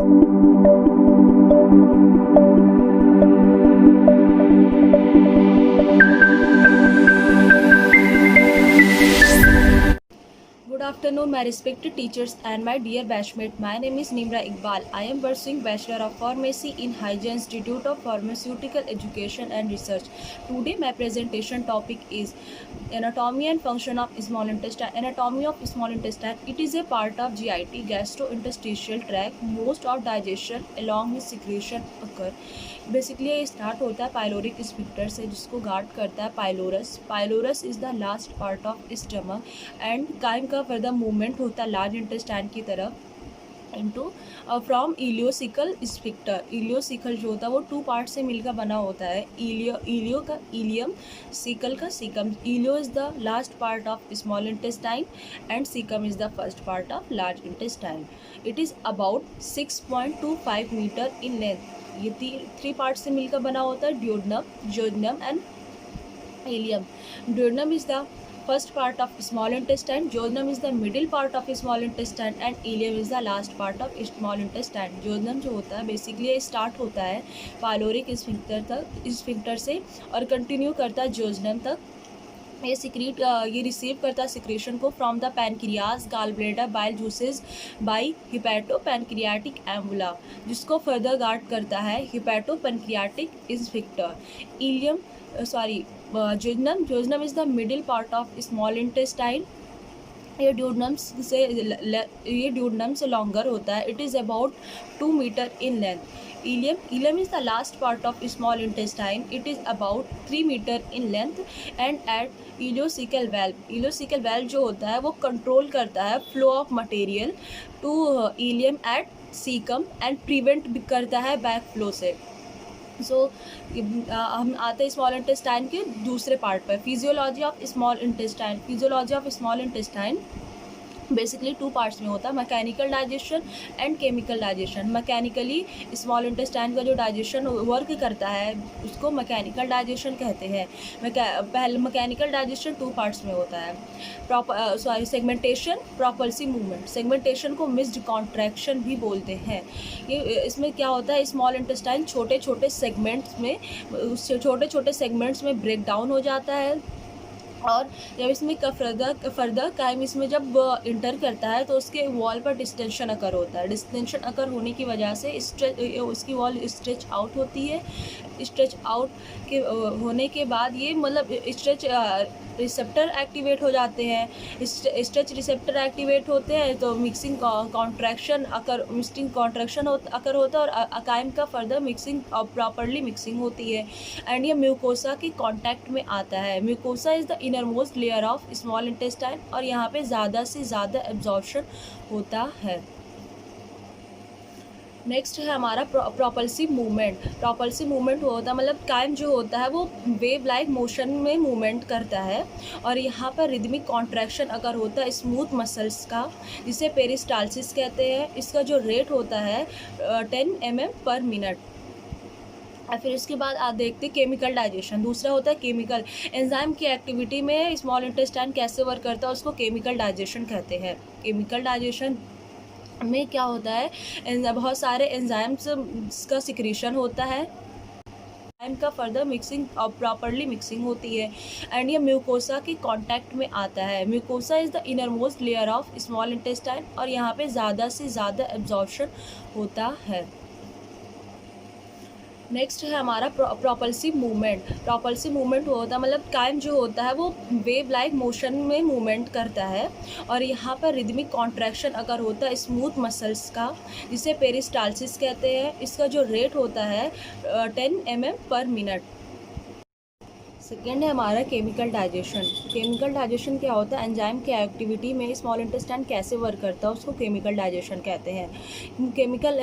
Good afternoon, my respected teachers and my dear batchmate. My name is Nimra Iqbal. I am pursuing Bachelor of Pharmacy in Hygiene Institute of Pharmaceutical Education and Research. Today, my presentation topic is anatomy and function of small intestine. Anatomy of small intestine. It is a part of GIT, gastrointestinal tract. Most of digestion along with secretion occur. Basically ये start होता है pyloric sphincter से, जिसको guard करता है pylorus. Pylorus is the last part of stomach and chyme का further movement होता है लार्ज इंटेस्टाइन की तरफ into from ileocecal sphincter. Ileocecal जो होता है वो टू पार्ट से मिलकर बना होता है. इलियो का इलियम, सीकल का caecum. Ileo is the last part of small intestine and caecum is the first part of large intestine. It is about 6.25 metre in length. ये थ्री पार्ट से मिलकर बना होता है, duodenum, jejunum and ileum. Duodenum is the first part of small intestine, jejunum is the middle part of small intestine and ileum is the last part of small intestine. जोजनम जो होता है basically ये start होता है pyloric sphincter से और continue करता है जोजनम तक. ये रिसीव करता है सिक्रेशन को from the pancreas, gall bladder, bile juices by hepato pancreatic ampulla, जिसको फर्दर गार्ड करता है hepato pancreatic sphincter. Ileum jejunum is the middle part of small intestine. ये ड्यूडनम से लॉन्गर होता है. It is about 2 metre in length. Ileum is the last part of small intestine. It is about 3 metre in length and at ileocaecal valve. Ileocaecal valve जो होता है वो control करता है flow of material to ileum at cecum and prevent करता है back flow से. हम आते हैं स्मॉल इंटेस्टाइन के दूसरे पार्ट पर. Physiology of small intestine. Physiology of small intestine basically two parts में होता है, mechanical digestion and chemical digestion. Mechanically small intestine का जो डाइजेशन वर्क करता है उसको मैकेनिकल डाइजेशन कहते हैं. पहले मैकेनिकल डाइजेशन टू पार्ट्स में होता है. Segmentation, propulsive movement. सेगमेंटेशन को मिस्ड कॉन्ट्रैक्शन भी बोलते हैं. ये इसमें क्या होता है, स्मॉल इंटेस्टाइन छोटे छोटे सेगमेंट्स में ब्रेक डाउन हो जाता है और जब इसमें फर्दर काइम इसमें जब इंटर करता है तो उसके वॉल पर डिस्टेंशन अकर होता है. डिस्टेंशन अकर होने की वजह से उसकी वॉल स्ट्रेच आउट होती है. स्ट्रेच आउट के होने के बाद ये मतलब स्ट्रेच रिसेप्टर एक्टिवेट हो जाते हैं. स्ट्रेच रिसेप्टर एक्टिवेट होते हैं तो मिक्सिंग कॉन्ट्रैक्शन अकर होता है और अकाइम का फर्दर मिक्सिंग प्रॉपरली मिक्सिंग होती है एंड ये म्यूकोसा के कांटेक्ट में आता है. Mucosa is the inner most layer of small intestine और यहाँ पे ज़्यादा से ज़्यादा एब्जॉर्प्शन होता है. नेक्स्ट है हमारा प्रोपल्सिव मूवमेंट. प्रोपल्सिव मूवमेंट होता है मतलब काइम जो होता है वो वेव लाइक मोशन में मूवमेंट करता है और यहाँ पर रिदमिक कॉन्ट्रैक्शन अगर होता है स्मूथ मसल्स का, जिसे पेरिस्टाल्सिस कहते हैं. इसका जो रेट होता है 10 mm पर मिनट. और फिर इसके बाद आप देखते हैं केमिकल डाइजेशन. दूसरा होता है केमिकल. एंजाइम की एक्टिविटी में स्मॉल इंटेस्टाइन कैसे वर्क करता है उसको केमिकल डाइजेशन कहते हैं. केमिकल डाइजेशन में क्या होता है, बहुत सारे एंजाइम्स का सिक्रीशन होता है. एंजाइम का फर्दर मिक्सिंग और प्रॉपरली मिक्सिंग होती है एंड ये म्यूकोसा के कांटेक्ट में आता है. Mucosa is the inner most layer of small intestine और यहाँ पे ज़्यादा से ज़्यादा एब्जॉर्प्शन होता है. नेक्स्ट है हमारा प्रोपल्सिव मूवमेंट. प्रोपल्सिव मूवमेंट होता है मतलब काइम जो होता है वो वेव लाइक मोशन में मूवमेंट करता है और यहाँ पर रिदमिक कॉन्ट्रैक्शन अगर होता है स्मूथ मसल्स का, जिसे पेरिस्टाल्सिस कहते हैं. इसका जो रेट होता है 10 mm पर मिनट. सेकेंड है हमारा केमिकल डाइजेशन. केमिकल डाइजेशन क्या होता है, एंजाइम की एक्टिविटी में स्मॉल इंटेस्टाइन कैसे वर्क करता है उसको केमिकल डाइजेशन कहते हैं. केमिकल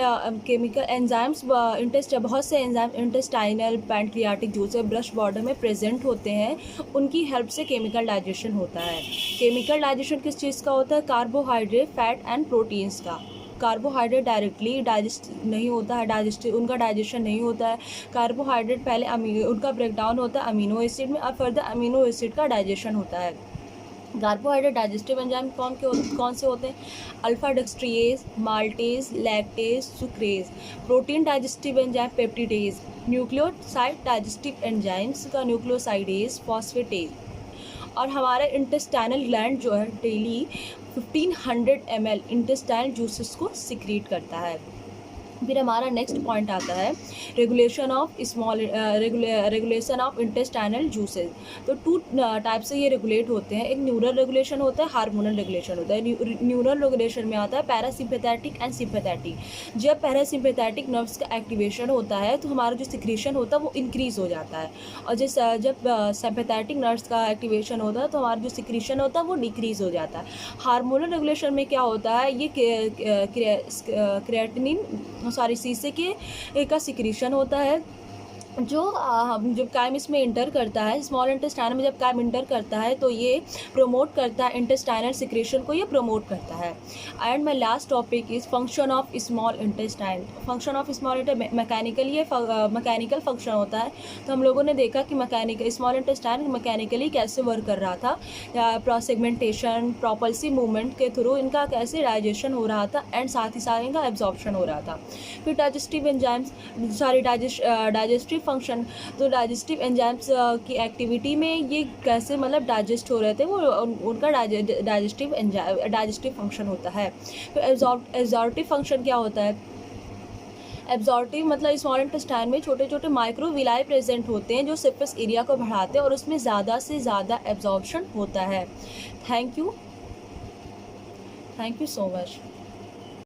एंजाइम्स बहुत से enzyme intestinal, pancreatic juice brush border में प्रेजेंट होते हैं. उनकी हेल्प से केमिकल डाइजेशन होता है. केमिकल डाइजेशन किस चीज़ का होता है, कार्बोहाइड्रेट, फैट एंड प्रोटीन्स का. कार्बोहाइड्रेट डायरेक्टली डाइजेस्ट नहीं होता है, उनका डाइजेशन नहीं होता है. कार्बोहाइड्रेट पहले उनका ब्रेकडाउन होता है अमीनो एसिड में और फर्दर अमीनो एसिड का डाइजेशन होता है. कार्बोहाइड्रेट डाइजेस्टिव एंजाइम कौन से होते हैं? Alpha dextrinase, maltase, lactase, sucrase. Protein digestive enzyme peptidase. Nucleoside digestive enzymes का न्यूक्लियोसाइडेज, फॉस्फेटेज। और हमारा इंटेस्टाइनल ग्लैंड जो है डेली 1500 ml इंटेस्टाइनल जूसेस को सिक्रीट करता है। फिर हमारा नेक्स्ट पॉइंट आता है रेगुलेशन ऑफ इंटेस्टाइनल जूसेस। तो टू टाइप से ये रेगुलेट होते हैं, एक न्यूरल रेगुलेशन होता है, हार्मोनल रेगुलेशन होता है। न्यूरल रेगुलेशन में आता है पैरासिम्पैथेटिक एंड सिम्पैथेटिक। जब पैरासिम्पैथेटिक नर्व्स का एक्टिवेशन होता है तो हमारा जो सिक्रीशन होता है वो इंक्रीज़ हो जाता है, और जब सिम्पैथेटिक नर्व्स का एक्टिवेशन होता है तो हमारा जो सिक्रीशन होता है वो डिक्रीज़ हो जाता है। हार्मोनल रेगुलेशन में क्या होता है, ये क्रिएटिनिन शीशे के का सिक्रीशन होता है, जो जब काइम इसमें इंटर करता है, स्मॉल इंटेस्टाइन में जब काइम इंटर करता है तो ये प्रमोट करता है इंटेस्टाइनल सिक्रेशन को, ये प्रमोट करता है। And my last topic is function of small intestine. Function of small intestine mechanically mechanical function होता है। तो हम लोगों ने देखा कि मैकेनिकल स्मॉल इंटेस्टाइन मैकेनिकली कैसे वर्क कर रहा था, सेगमेंटेशन, प्रोपल्सिव मूवमेंट के थ्रू इनका कैसे डाइजेशन हो रहा था, एंड साथ ही साथ इनका एब्जॉर्प्शन हो रहा था। फिर डाइजेस्टिव एंजाइम्स डाइजेस्टिव फंक्शन, तो डाइजेस्टिव एंजाइम्स की एक्टिविटी में ये कैसे मतलब डाइजेस्ट हो रहे थे, वो उनका डाइजेस्टिव फंक्शन होता है। तो एब्जॉर्प्टिव फंक्शन क्या होता है? एब्जॉर्प्टिव मतलब स्मॉल इंटेस्टाइन में छोटे छोटे माइक्रोविलाई प्रेजेंट होते हैं जो सरफेस एरिया को बढ़ाते हैं और उसमें ज़्यादा से ज़्यादा एब्जॉर्प्शन होता है। Thank you so much.